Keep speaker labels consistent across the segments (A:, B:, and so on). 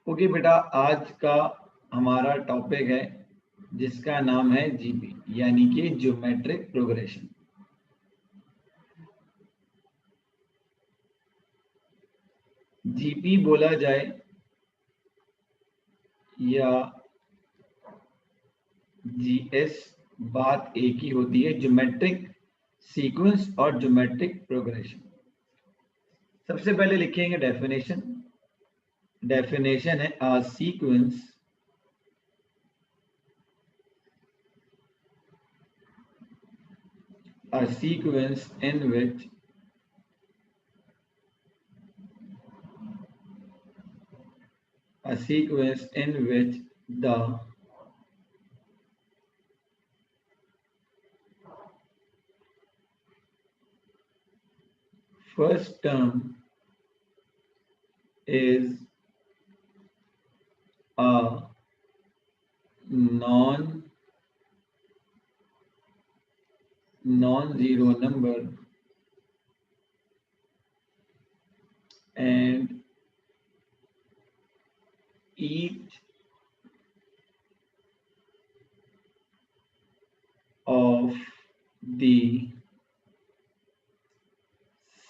A: Okay बेटा, आज का हमारा टॉपिक है जिसका नाम है जीपी यानी कि ज्योमेट्रिक प्रोग्रेशन। जीपी बोला जाए या जीएस, बात एक ही होती है, ज्योमेट्रिक सीक्वेंस और ज्योमेट्रिक प्रोग्रेशन। सबसे पहले लिखेंगे डेफिनेशन। डेफिनेशन है a sequence in which the first term is a non-zero number and each of the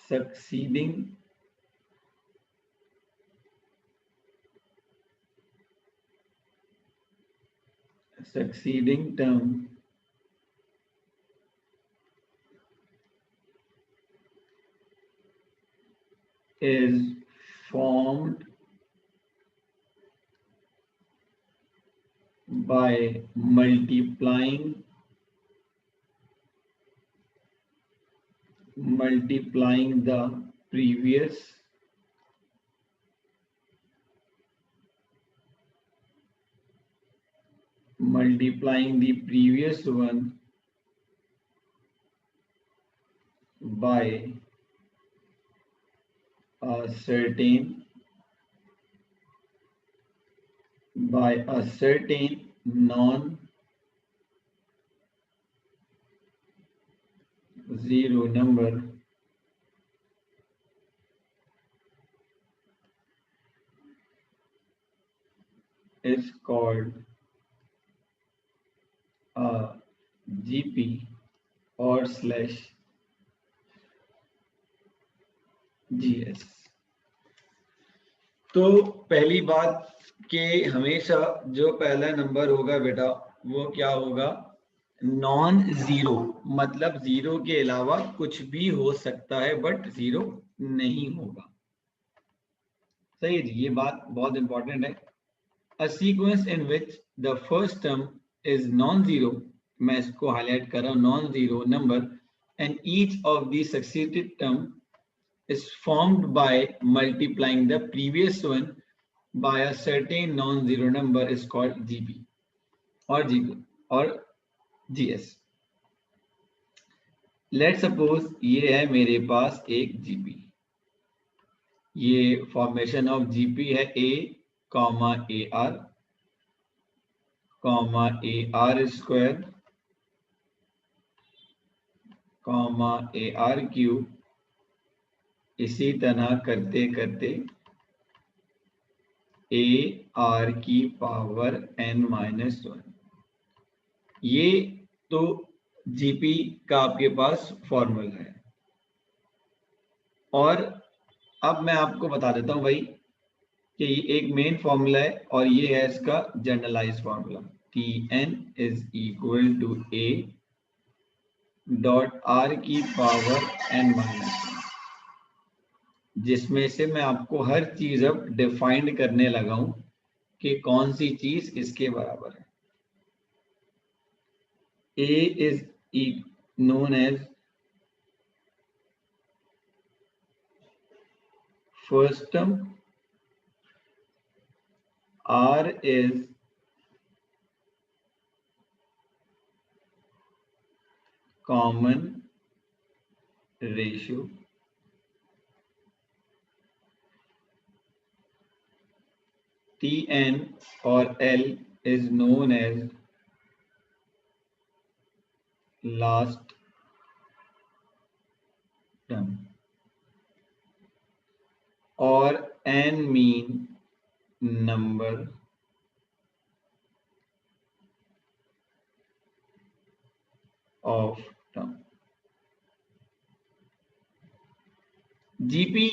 A: succeeding term is formed by multiplying the previous one by a certain non-zero number is called a GP और /GS। तो पहली बात कि हमेशा जो पहला number होगा बेटा वो क्या होगा, नॉन जीरो, मतलब जीरो के अलावा कुछ भी हो सकता है बट जीरो नहीं होगा। सही है जी, ये बात बहुत इंपॉर्टेंट है। A sequence in which the first term is non zero, मैं इसको हाईलाइट कर रहा हूं, non zero number and each of the succeeded term is formed by multiplying the previous one by a certain non-zero number is called GP or GS। Let's suppose ये है मेरे पास एक GP, ये फॉर्मेशन ऑफ GP है A, AR, AR square, AR cube, इसी तरह करते करते AR की पावर n-1। ये तो जीपी का आपके पास फॉर्मूला है। और अब मैं आपको बता देता हूं भाई कि ये एक मेन फॉर्मूला है और ये है इसका generalize formula, Tn is equal to A dot R की पावर n-1, जिसमें से मैं आपको हर चीज अब डिफाइंड करने लगा हूं कि कौन सी चीज इसके बराबर है। A is known as first term, R is common ratio, Tn और L is known as last term, और n mean number of term. GP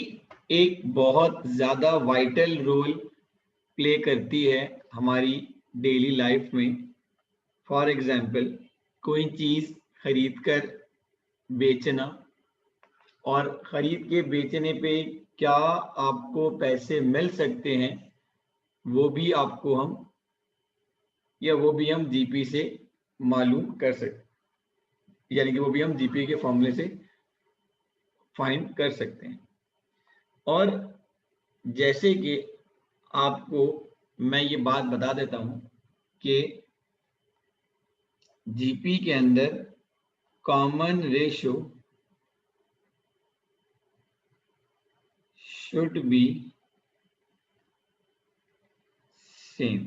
A: एक बहुत ज्यादा वाइटल रोल प्ले करती है हमारी डेली लाइफ में। फॉर एग्जाम्पल, कोई चीज खरीद कर बेचना, और खरीद के बेचने पे क्या आपको पैसे मिल सकते हैं, वो भी आपको हम जीपी से मालूम कर सकते, यानी कि वो भी हम जीपी के फॉर्मूले से फाइंड कर सकते हैं। और जैसे कि आपको मैं ये बात बता देता हूं कि जीपी के अंदर common ratio should be same,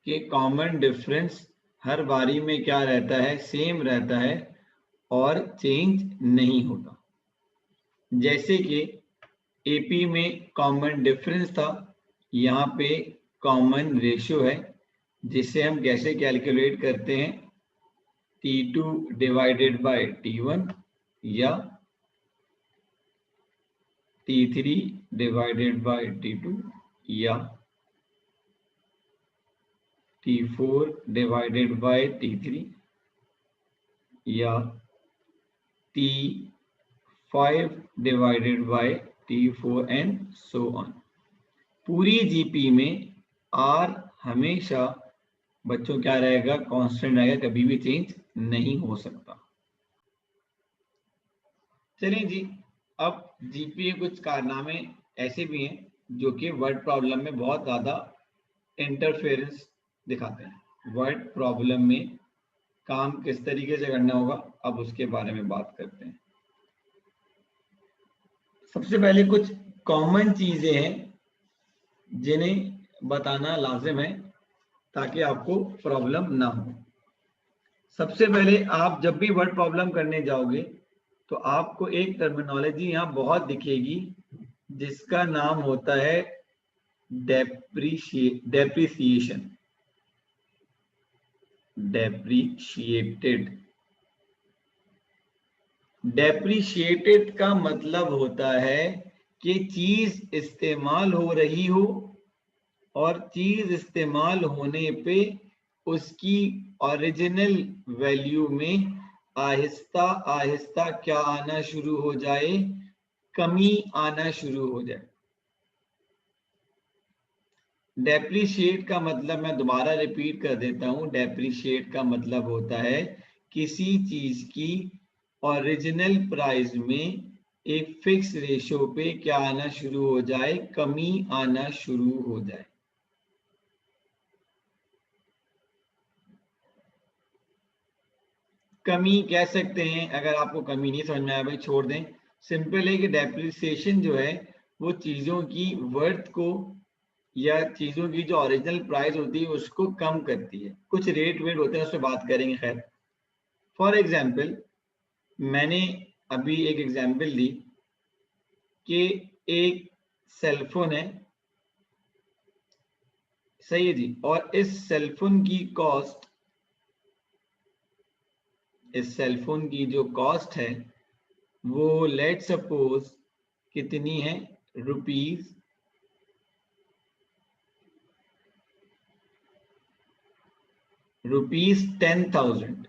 A: कि कॉमन डिफरेंस हर बारी में क्या रहता है, सेम रहता है और चेंज नहीं होता। जैसे कि एपी में कॉमन डिफरेंस था, यहाँ पे कॉमन रेशियो है, जिसे हम कैसे कैलकुलेट करते हैं, T2 डिवाइडेड बाय T1 या T3 डिवाइडेड बाय T2 या T4 डिवाइडेड बाय T3 या T5 divided by T4 and so on. पूरी जीपी में R हमेशा बच्चों क्या रहेगा, कांस्टेंट रहेगा, कभी भी चेंज नहीं हो सकता। चलिए जी, अब जीपी के कुछ कारनामे ऐसे भी हैं जो कि वर्ड प्रॉब्लम में बहुत ज्यादा इंटरफेरेंस दिखाते हैं। वर्ड प्रॉब्लम में काम किस तरीके से करना होगा, अब उसके बारे में बात करते हैं। सबसे पहले कुछ कॉमन चीजें हैं जिन्हें बताना लाजिम है ताकि आपको प्रॉब्लम ना हो। सबसे पहले आप जब भी वर्ड प्रॉब्लम करने जाओगे तो आपको एक टर्मिनोलॉजी यहाँ बहुत दिखेगी जिसका नाम होता है डेप्रिसिएशन, डेप्रिशिएटेड। डेप्रिशिएटेड का मतलब होता है कि चीज इस्तेमाल हो रही हो और चीज इस्तेमाल होने पे उसकी ओरिजिनल वैल्यू में आहिस्ता आहिस्ता क्या आना शुरू हो जाए, कमी आना शुरू हो जाए। डेप्रिशिएट का मतलब मैं दोबारा रिपीट कर देता हूं, डेप्रिशिएट का मतलब होता है किसी चीज की ओरिजिनल प्राइस में एक फिक्स रेशो पे क्या आना शुरू हो जाए, कमी आना शुरू हो जाए। कमी कह सकते हैं, अगर आपको कमी नहीं समझ में आया भाई छोड़ दें। सिंपल है कि डेप्रिसिएशन जो है वो चीजों की वर्थ को या चीजों की जो ओरिजिनल प्राइस होती है उसको कम करती है। कुछ रेट वेट होते हैं, उस पर बात करेंगे। खैर, फॉर एग्जाम्पल मैंने अभी एक एग्जाम्पल दी कि एक सेलफोन है, सही है जी, और इस सेलफोन की कॉस्ट, इस सेलफोन की जो कॉस्ट है वो लेट सपोज कितनी है, रुपीज 10,000।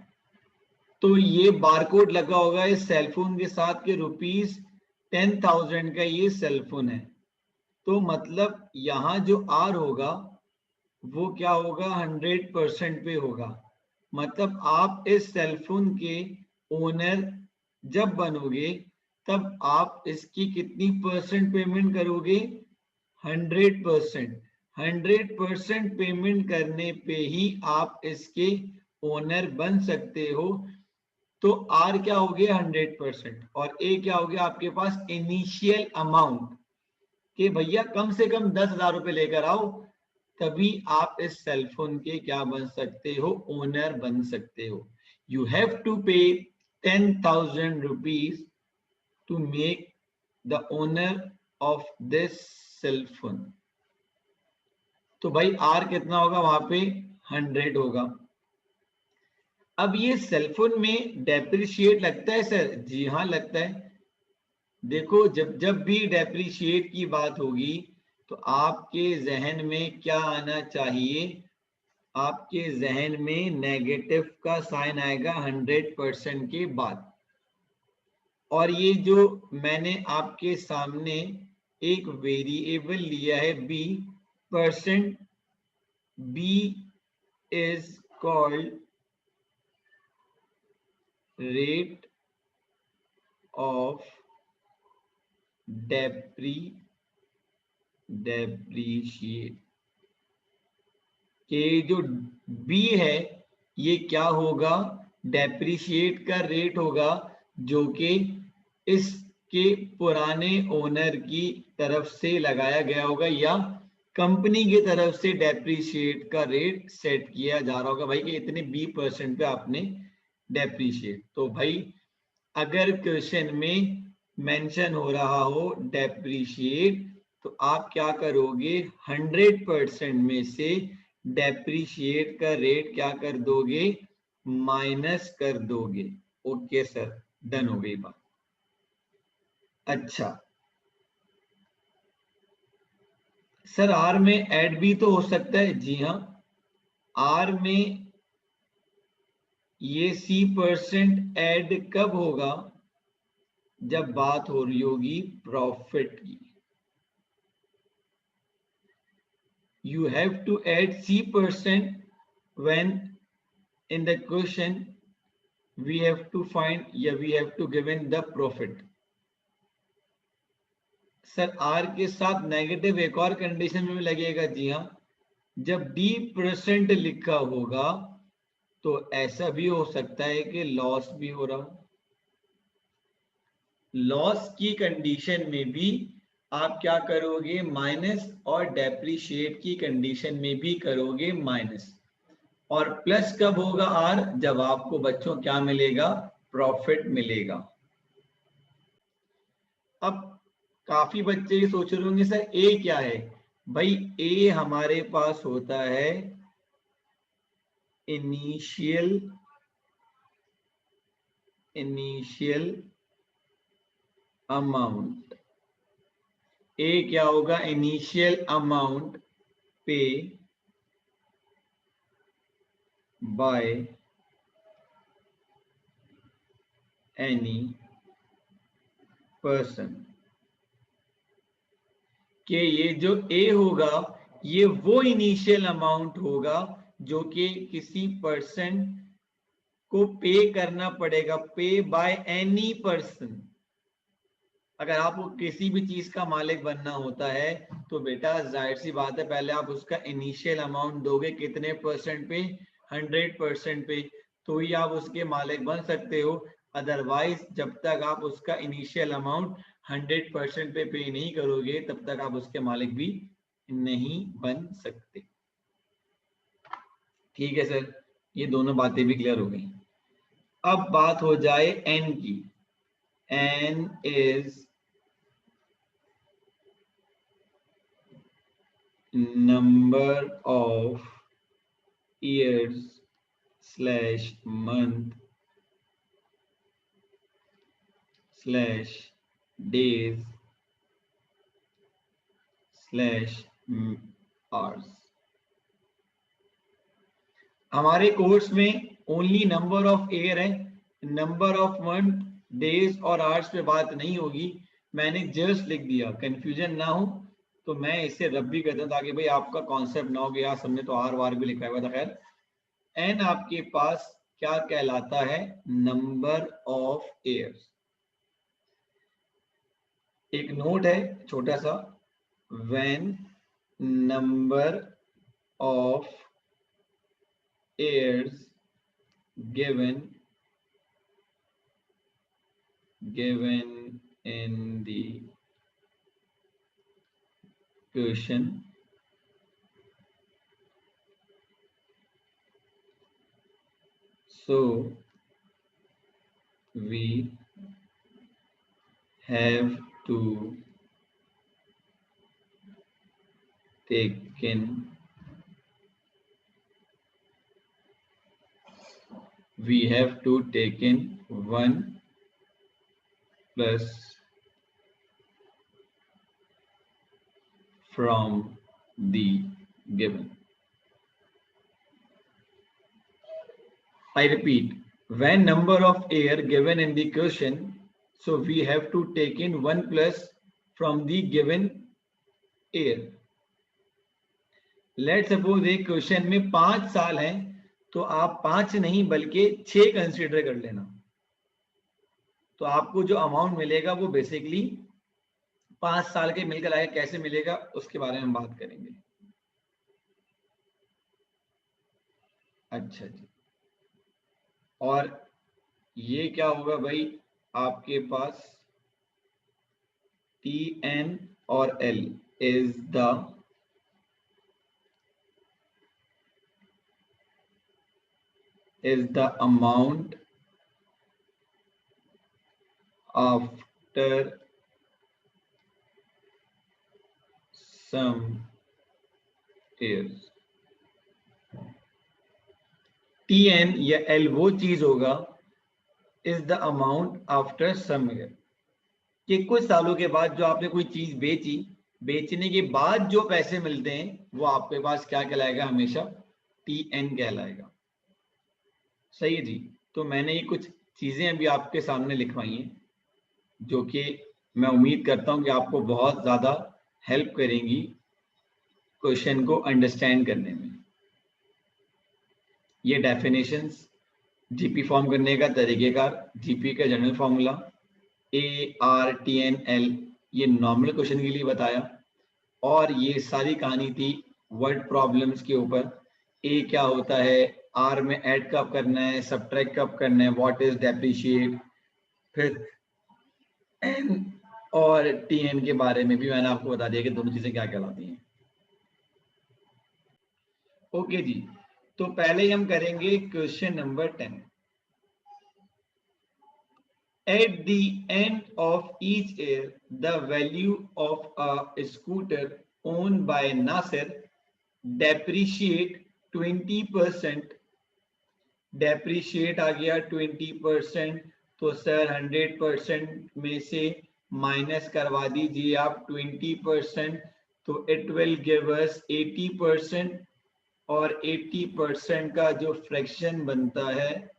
A: तो ये बारकोड लगा होगा इस सेलफोन के साथ के ₹10,000 का ये सेलफोन है। तो मतलब यहाँ जो आर होगा वो क्या होगा, 100% पे होगा। मतलब आप इस सेलफोन के ओनर जब बनोगे तब आप इसकी कितनी परसेंट पेमेंट करोगे, 100%। 100% पेमेंट करने पे ही आप इसके ओनर बन सकते हो। तो आर क्या हो गया, 100%, और ए क्या हो गया आपके पास, इनिशियल अमाउंट, कि भैया कम से कम 10,000 रुपए लेकर आओ, तभी आप इस सेलफोन के क्या बन सकते हो, ओनर बन सकते हो। You have to pay 10,000 rupees to make the owner of this cellphone. तो भाई R कितना होगा वहां पे 100 होगा। अब ये सेलफोन में डेप्रिशिएट लगता है सर? जी हाँ लगता है। देखो जब जब भी डेप्रिशिएट की बात होगी तो आपके जहन में क्या आना चाहिए? आपके जहन में नेगेटिव का साइन आएगा 100% के बाद। और ये जो मैंने आपके सामने एक वेरिएबल लिया है b, percent b is called rate of depreciate के जो b है ये क्या होगा? डेप्रीशिएट का रेट होगा जो कि इसके पुराने ओनर की तरफ से लगाया गया होगा या कंपनी की तरफ से डेप्रीशिएट का रेट सेट किया जा रहा होगा भाई कि इतने 20% पे आपने डेप्रीशिएट। तो भाई अगर क्वेश्चन में मेंशन हो रहा हो डेप्रीशिएट तो आप क्या करोगे? 100% में से डेप्रीशिएट का रेट क्या कर दोगे? माइनस कर दोगे। ओके सर, डन हो गई बात। अच्छा सर आर में ऐड भी तो हो सकता है? जी हाँ, आर में ये C% ऐड कब होगा? जब बात हो रही होगी प्रॉफिट की। You have to add C% when in the question we have to find या we have to given the profit। Sir R के साथ नेगेटिव एक और कंडीशन में भी लगेगा। जी हाँ, जब D% लिखा होगा तो ऐसा भी हो सकता है कि लॉस भी हो रहा हो। लॉस की कंडीशन में भी आप क्या करोगे? माइनस, और डेप्रीशिएट की कंडीशन में भी करोगे माइनस। और प्लस कब होगा आर? जब आपको बच्चों क्या मिलेगा? प्रॉफिट मिलेगा। अब काफी बच्चे ये सोच रहे होंगे सर ए क्या है? भाई ए हमारे पास होता है इनिशियल अमाउंट। ए क्या होगा? इनिशियल अमाउंट पे बाय एनी पर्सन। कि ये जो ए होगा ये वो इनिशियल अमाउंट होगा जो कि किसी पर्सन को पे करना पड़ेगा। पे बाय एनी पर्सन। अगर आपको किसी भी चीज का मालिक बनना होता है तो बेटा जाहिर सी बात है पहले आप उसका इनिशियल अमाउंट दोगे। कितने परसेंट पे? 100% पे, तो ही आप उसके मालिक बन सकते हो। अदरवाइज जब तक आप उसका इनिशियल अमाउंट 100% पे नहीं करोगे तब तक आप उसके मालिक भी नहीं बन सकते। ठीक है सर, ये दोनों बातें भी क्लियर हो गई। अब बात हो जाए एन की। N is number of years slash month slash days slash hours। हमारे कोर्स में ओनली नंबर ऑफ ईयर है, नंबर ऑफ मंथ, डेज और आवर्स पे बात नहीं होगी। मैंने जस्ट लिख दिया, कंफ्यूजन ना हो तो मैं इसे रब भी कहता हूं ताकि भाई आपका कॉन्सेप्ट ना हो गया सबने तो आर वार भी लिखा हुआ था। खैर एन आपके पास क्या कहलाता है? Number of years. एक नोट है छोटा सा, when number of years given in the question so we have to taken we have to take in 1 plus from the given. I repeat, when number of air given in the question, so we have to take in 1 plus from the given air. Let's suppose एक question में 5 साल हैं, तो आप 5 नहीं बल्कि 6 consider कर लेना, तो आपको जो अमाउंट मिलेगा वो बेसिकली 5 साल के मिलकर आएगा। कैसे मिलेगा उसके बारे में हम बात करेंगे। अच्छा जी, और ये क्या होगा भाई, आपके पास Tn और L is the amount after some years. Tn या L वो चीज होगा is the amount after some year, कि कुछ सालों के बाद जो आपने कोई चीज बेची, बेचने के बाद जो पैसे मिलते हैं वो आपके पास क्या कहलाएगा, हमेशा Tn कहलाएगा। सही है जी। तो मैंने ये कुछ चीजें अभी आपके सामने लिखवाई हैं जो कि मैं उम्मीद करता हूं कि आपको बहुत ज्यादा हेल्प करेंगी क्वेश्चन को अंडरस्टैंड करने में। ये डेफिनेशंस, जीपी फॉर्म करने का तरीकेकार, जीपी का जनरल फॉर्मूला, ARTNL ये नॉर्मल क्वेश्चन के लिए बताया, और ये सारी कहानी थी वर्ड प्रॉब्लम्स के ऊपर। ए क्या होता है, आर में ऐड कब करना है, सब्ट्रैक्ट कब करना है, व्हाट इज डेप्रिशिएट, फिर एन और टीएन के बारे में भी मैंने आपको बता दिया कि दोनों चीजें क्या कहलाती हैं। ओके जी, तो पहले हम करेंगे question number 10। At the end of each year, the value of a scooter owned by Nasir depreciate 20%. Depreciate आ गया 20%, तो सर 100% में से माइनस करवा दीजिए आप 20%, तो इट विल गिव अस 80%, और 80% का जो फ्रैक्शन बनता है,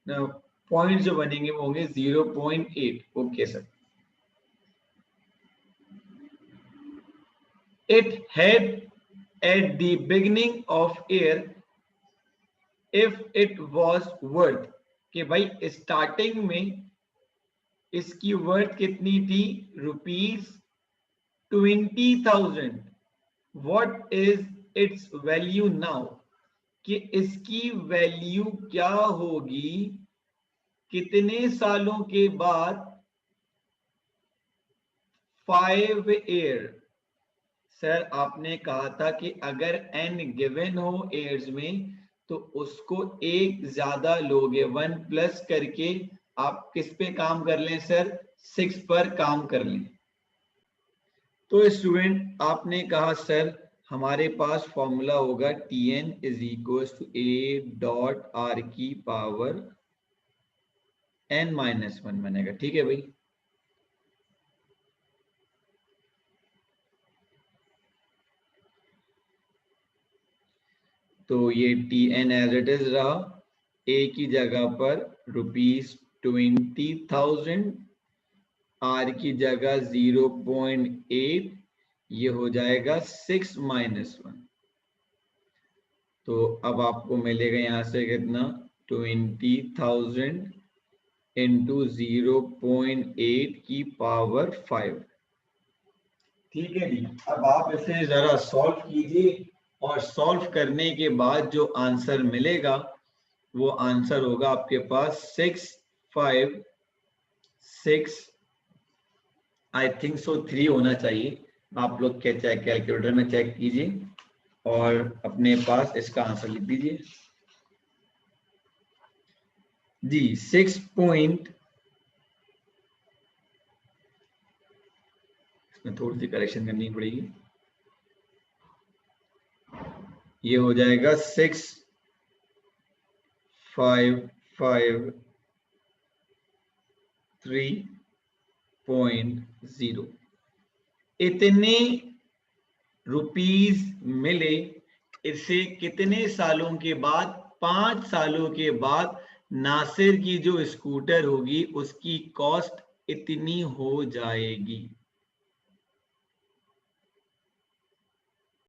A: पॉइंट जो बनेंगे वो होंगे 0.8। Okay sir. It had at the beginning of year if it was worth, कि भाई स्टार्टिंग में इसकी वर्थ कितनी थी, ₹20,000। What is it's value now, कि इसकी वैल्यू क्या होगी कितने सालों के बाद, 5 ईयर। सर आपने कहा था कि अगर n गिवन हो ईयर्स में तो उसको एक ज्यादा लोगे, 1 प्लस करके आप किस पे काम कर लें सर, 6 पर काम कर लें। तो स्टूडेंट आपने कहा सर हमारे पास फॉर्मूला होगा Tn is equal to A.R की पावर n-1 बनेगा। ठीक है भाई, तो ये Tn एज इट इज रहा, A की जगह पर ₹20,000, R की जगह 0.8, ये हो जाएगा 6-1। तो अब आपको मिलेगा यहां से कितना, 20,000 इंटू 0.8 की पावर 5। ठीक है जी, अब आप इसे जरा सॉल्व कीजिए, और सॉल्व करने के बाद जो आंसर मिलेगा वो आंसर होगा आपके पास 656, आई थिंक सो 3 होना चाहिए। आप लोग क्या चेक कैलकुलेटर में चेक कीजिए और अपने पास इसका आंसर लिख दीजिए जी। 6 पॉइंट, इसमें थोड़ी सी करेक्शन करनी पड़ेगी, ये हो जाएगा 656 3.0 इतने रुपीस मिले। इसे कितने सालों के बाद? 5 सालों के बाद नासिर की जो स्कूटर होगी उसकी कॉस्ट इतनी हो जाएगी।